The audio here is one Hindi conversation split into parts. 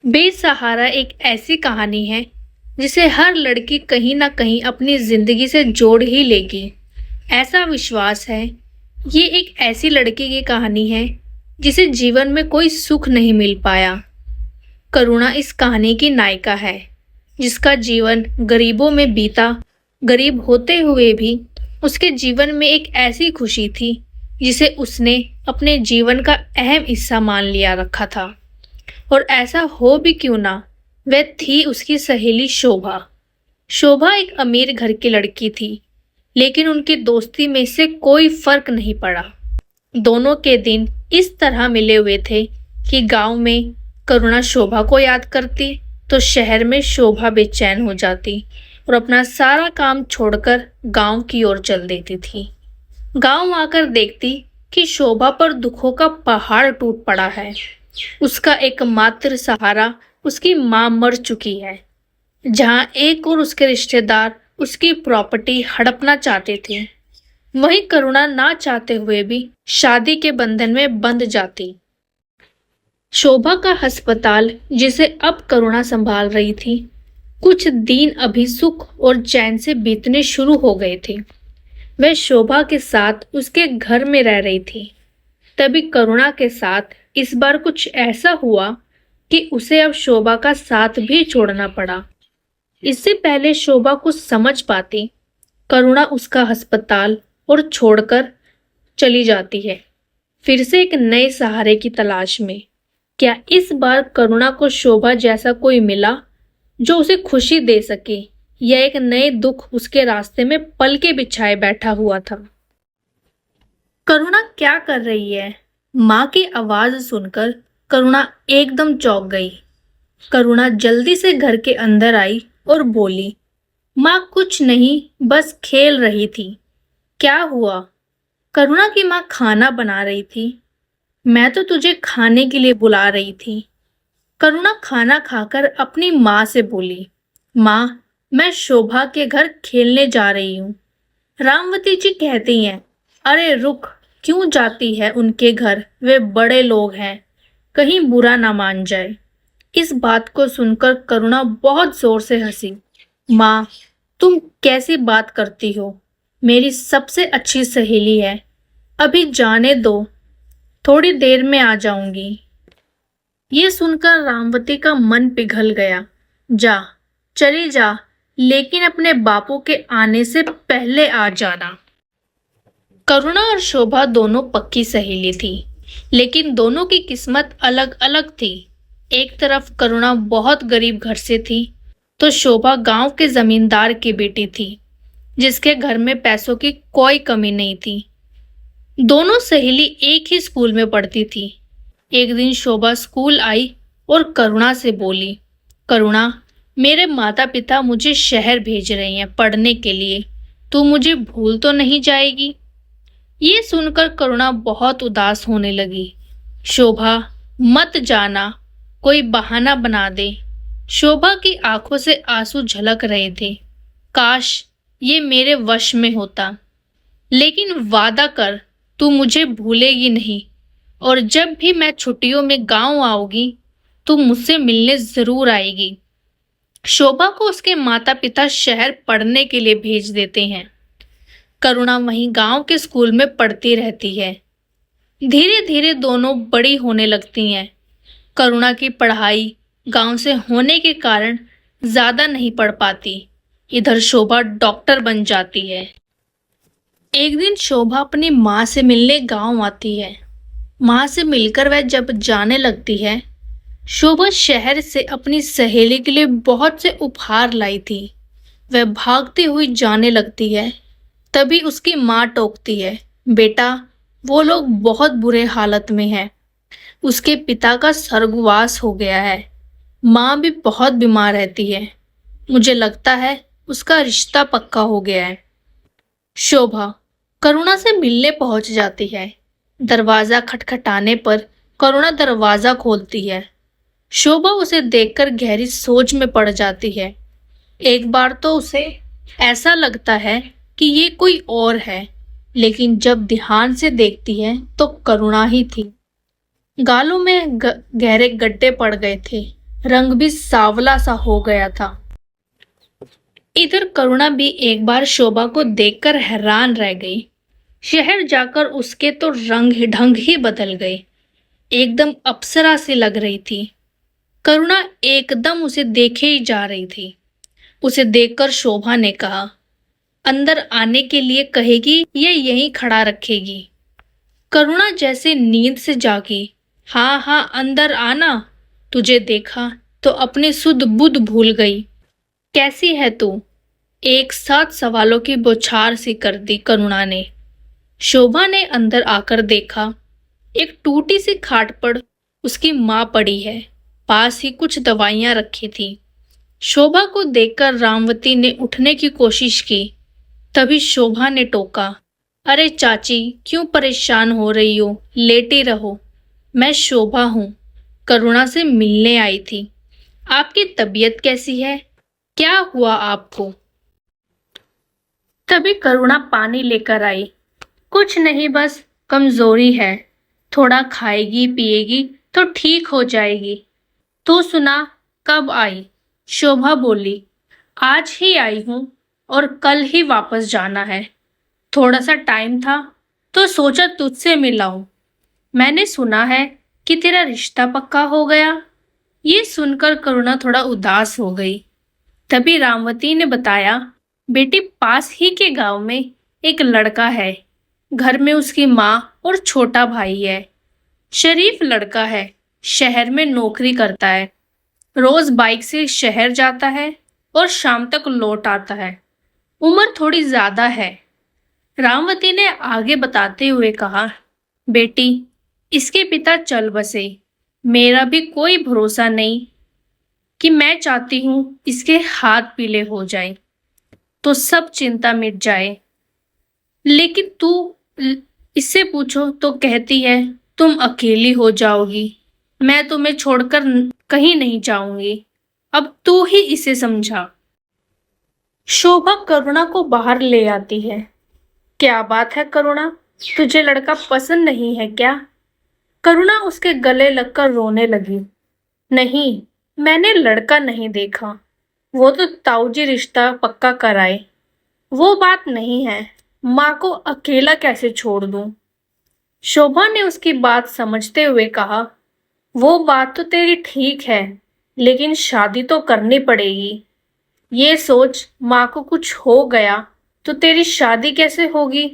बेसहारा एक ऐसी कहानी है जिसे हर लड़की कहीं ना कहीं अपनी जिंदगी से जोड़ ही लेगी। ऐसा विश्वास है। ये एक ऐसी लड़की की कहानी है जिसे जीवन में कोई सुख नहीं मिल पाया। करुणा इस कहानी की नायिका है, जिसका जीवन गरीबों में बीता। गरीब होते हुए भी उसके जीवन में एक ऐसी खुशी थी जिसे उसने अपने जीवन का अहम हिस्सा मान लिया रखा था। और ऐसा हो भी क्यों ना, वह थी उसकी सहेली शोभा। शोभा एक अमीर घर की लड़की थी, लेकिन उनकी दोस्ती में से कोई फर्क नहीं पड़ा। दोनों के दिन इस तरह मिले हुए थे कि गांव में करुणा शोभा को याद करती तो शहर में शोभा बेचैन हो जाती और अपना सारा काम छोड़कर गांव की ओर चल देती थी। गांव आकर देखती कि शोभा पर दुखों का पहाड़ टूट पड़ा है। उसका एकमात्र सहारा उसकी मां मर चुकी है। जहां एक और उसके रिश्तेदार उसकी प्रॉपर्टी हड़पना चाहते थे, वहीं करुणा ना चाहते हुए भी शादी के बंधन में बंध जाती। शोभा का अस्पताल, जिसे अब करुणा संभाल रही थी, कुछ दिन अभी सुख और चैन से बीतने शुरू हो गए थे। वह शोभा के साथ उसके घर में रह रही थी। तभी करुणा के साथ इस बार कुछ ऐसा हुआ कि उसे अब शोभा का साथ भी छोड़ना पड़ा। इससे पहले शोभा कुछ समझ पाती, करुणा उसका अस्पताल और छोड़कर चली जाती है, फिर से एक नए सहारे की तलाश में। क्या इस बार करुणा को शोभा जैसा कोई मिला जो उसे खुशी दे सके, या एक नए दुख उसके रास्ते में पलके बिछाए बैठा हुआ था? करुणा क्या कर रही है? माँ की आवाज सुनकर करुणा एकदम चौंक गई। करुणा जल्दी से घर के अंदर आई और बोली, माँ कुछ नहीं, बस खेल रही थी। क्या हुआ? करुणा की माँ खाना बना रही थी। मैं तो तुझे खाने के लिए बुला रही थी। करुणा खाना खाकर अपनी माँ से बोली, माँ मैं शोभा के घर खेलने जा रही हूँ। रामवती जी कहती हैं, अरे रुक, क्यों जाती है उनके घर? वे बड़े लोग हैं, कहीं बुरा ना मान जाए। इस बात को सुनकर करुणा बहुत जोर से हंसी। माँ तुम कैसी बात करती हो? मेरी सबसे अच्छी सहेली है, अभी जाने दो, थोड़ी देर में आ जाऊंगी। ये सुनकर रामवती का मन पिघल गया। जा, चली जा, लेकिन अपने बापू के आने से पहले आ जाना। करुणा और शोभा दोनों पक्की सहेली थी, लेकिन दोनों की किस्मत अलग अलग थी। एक तरफ करुणा बहुत गरीब घर से थी, तो शोभा गांव के जमींदार की बेटी थी, जिसके घर में पैसों की कोई कमी नहीं थी। दोनों सहेली एक ही स्कूल में पढ़ती थी। एक दिन शोभा स्कूल आई और करुणा से बोली, करुणा मेरे माता पिता मुझे शहर भेज रहे हैं पढ़ने के लिए, तू मुझे भूल तो नहीं जाएगी? ये सुनकर करुणा बहुत उदास होने लगी। शोभा मत जाना, कोई बहाना बना दे। शोभा की आंखों से आंसू झलक रहे थे। काश ये मेरे वश में होता, लेकिन वादा कर तू मुझे भूलेगी नहीं, और जब भी मैं छुट्टियों में गांव आऊंगी तू मुझसे मिलने जरूर आएगी। शोभा को उसके माता पिता शहर पढ़ने के लिए भेज देते हैं। करुणा वहीं गांव के स्कूल में पढ़ती रहती है। धीरे धीरे दोनों बड़ी होने लगती हैं। करुणा की पढ़ाई गांव से होने के कारण ज्यादा नहीं पढ़ पाती। इधर शोभा डॉक्टर बन जाती है। एक दिन शोभा अपनी माँ से मिलने गांव आती है। माँ से मिलकर वह जब जाने लगती है, शोभा शहर से अपनी सहेली के लिए बहुत से उपहार लाई थी। वह भागती हुई जाने लगती है। तभी उसकी माँ टोकती है, बेटा वो लोग बहुत बुरे हालत में हैं, उसके पिता का स्वर्गवास हो गया है। माँ भी बहुत बीमार रहती है, मुझे लगता है उसका रिश्ता पक्का हो गया है। शोभा करुणा से मिलने पहुंच जाती है। दरवाजा खटखटाने पर करुणा दरवाजा खोलती है। शोभा उसे देखकर गहरी सोच में पड़ जाती है। एक बार तो उसे ऐसा लगता है कि ये कोई और है, लेकिन जब ध्यान से देखती है तो करुणा ही थी। गालों में गहरे गड्ढे पड़ गए थे। रंग भी सांवला सा हो गया था। इधर करुणा भी एक बार शोभा को देखकर हैरान रह गई। शहर जाकर उसके तो ढंग ही बदल गए। एकदम अप्सरा सी लग रही थी। करुणा एकदम उसे देखे ही जा रही थी। उसे देखकर शोभा ने कहा, अंदर आने के लिए कहेगी या यहीं खड़ा रखेगी? करुणा जैसे नींद से जागी। हाँ हाँ, अंदर आना। तुझे देखा तो अपनी सुध बुध भूल गई। कैसी है तू? एक साथ सवालों की बौछार सी कर दी करुणा ने। शोभा ने अंदर आकर देखा, एक टूटी सी खाट पर उसकी माँ पड़ी है। पास ही कुछ दवाइयां रखी थी। शोभा को देखकर रामवती ने उठने की कोशिश की। तभी शोभा ने टोका, अरे चाची, क्यों परेशान हो रही हो? लेटी रहो। मैं शोभा हूँ, करुणा से मिलने आई थी। आपकी तबीयत कैसी है? क्या हुआ आपको? तभी करुणा पानी लेकर आई। कुछ नहीं, बस कमजोरी है। थोड़ा खाएगी पिएगी तो ठीक हो जाएगी। तू सुना, कब आई? शोभा बोली, आज ही आई हूँ और कल ही वापस जाना है। थोड़ा सा टाइम था तो सोचा तुझसे मिलाऊं। मैंने सुना है कि तेरा रिश्ता पक्का हो गया। ये सुनकर करुणा थोड़ा उदास हो गई। तभी रामवती ने बताया, बेटी, पास ही के गांव में एक लड़का है। घर में उसकी माँ और छोटा भाई है। शरीफ लड़का है, शहर में नौकरी करता है। रोज बाइक से शहर जाता है और शाम तक लौट आता है। उम्र थोड़ी ज्यादा है। रामवती ने आगे बताते हुए कहा, बेटी, इसके पिता चल बसे। मेरा भी कोई भरोसा नहीं कि मैं चाहती हूँ इसके हाथ पीले हो जाए तो सब चिंता मिट जाए। लेकिन तू इससे पूछो तो कहती है तुम अकेली हो जाओगी। मैं तुम्हें छोड़कर कहीं नहीं जाऊंगी। अब तू ही इसे समझा। शोभा करुणा को बाहर ले आती है। क्या बात है करुणा, तुझे लड़का पसंद नहीं है क्या? करुणा उसके गले लगकर रोने लगी। नहीं, मैंने लड़का नहीं देखा। वो तो ताऊजी रिश्ता पक्का कराए। वो बात नहीं है। माँ को अकेला कैसे छोड़ दूं? शोभा ने उसकी बात समझते हुए कहा, वो बात तो तेरी ठीक है, लेकिन शादी तो करनी पड़ेगी। ये सोच, माँ को कुछ हो गया तो तेरी शादी कैसे होगी?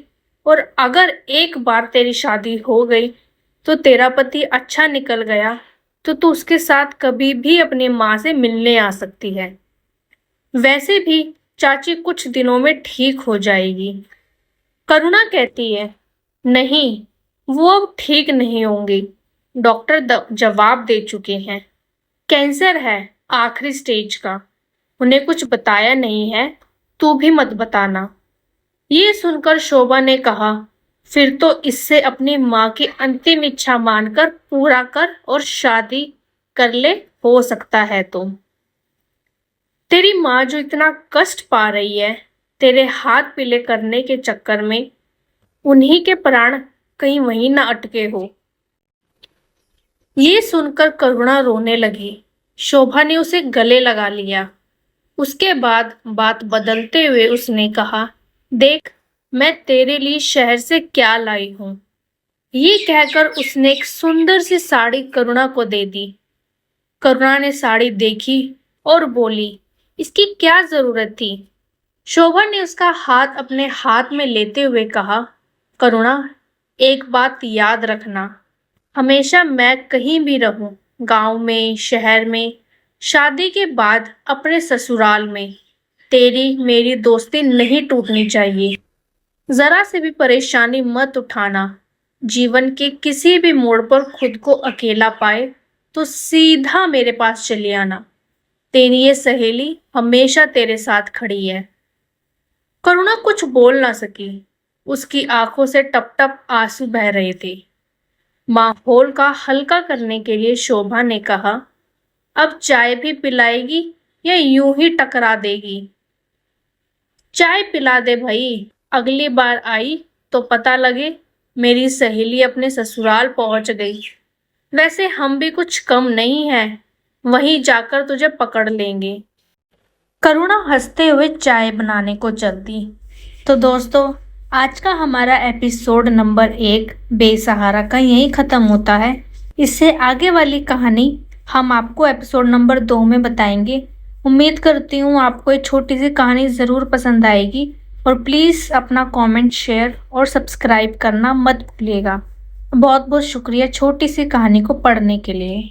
और अगर एक बार तेरी शादी हो गई तो तेरा पति अच्छा निकल गया तो तू उसके साथ कभी भी अपनी माँ से मिलने आ सकती है। वैसे भी चाची कुछ दिनों में ठीक हो जाएगी। करुणा कहती है, नहीं, वो अब ठीक नहीं होंगी। डॉक्टर जवाब दे चुके हैं। कैंसर है, आखिरी स्टेज का। उन्हें कुछ बताया नहीं है, तू भी मत बताना। ये सुनकर शोभा ने कहा, फिर तो इससे अपनी माँ की अंतिम इच्छा मानकर पूरा कर और शादी कर ले, हो सकता है तो। तेरी माँ जो इतना कष्ट पा रही है तेरे हाथ पीले करने के चक्कर में, उन्हीं के प्राण कहीं वहीं ना अटके हो। ये सुनकर करुणा रोने लगी। शोभा ने उसे गले लगा लिया। उसके बाद बात बदलते हुए उसने कहा, देख, मैं तेरे लिए शहर से क्या लाई हूं। ये कहकर उसने एक सुंदर सी साड़ी करुणा को दे दी। करुणा ने साड़ी देखी और बोली, इसकी क्या जरूरत थी? शोभा ने उसका हाथ अपने हाथ में लेते हुए कहा, करुणा, एक बात याद रखना, हमेशा मैं कहीं भी रहूं, गांव में, शहर में, शादी के बाद अपने ससुराल में, तेरी मेरी दोस्ती नहीं टूटनी चाहिए। जरा से भी परेशानी मत उठाना। जीवन के किसी भी मोड़ पर खुद को अकेला पाए तो सीधा मेरे पास चली आना। तेरी ये सहेली हमेशा तेरे साथ खड़ी है। करुणा कुछ बोल ना सकी। उसकी आंखों से टप टप आंसू बह रहे थे। माहौल का हल्का करने के लिए शोभा ने कहा, अब चाय भी पिलाएगी या यूं ही टकरा देगी? चाय पिला दे भाई, अगली बार आई तो पता लगे मेरी सहेली अपने ससुराल पहुंच गई। वैसे हम भी कुछ कम नहीं है। वहीं जाकर तुझे पकड़ लेंगे। करुणा हंसते हुए चाय बनाने को चलती। तो दोस्तों, आज का हमारा एपिसोड नंबर 1 बेसहारा का यहीं ख़त्म होता है। इससे आगे वाली कहानी हम आपको एपिसोड नंबर 2 में बताएंगे। उम्मीद करती हूँ आपको ये छोटी सी कहानी ज़रूर पसंद आएगी और प्लीज़ अपना कमेंट, शेयर और सब्सक्राइब करना मत भूलिएगा। बहुत बहुत शुक्रिया छोटी सी कहानी को पढ़ने के लिए।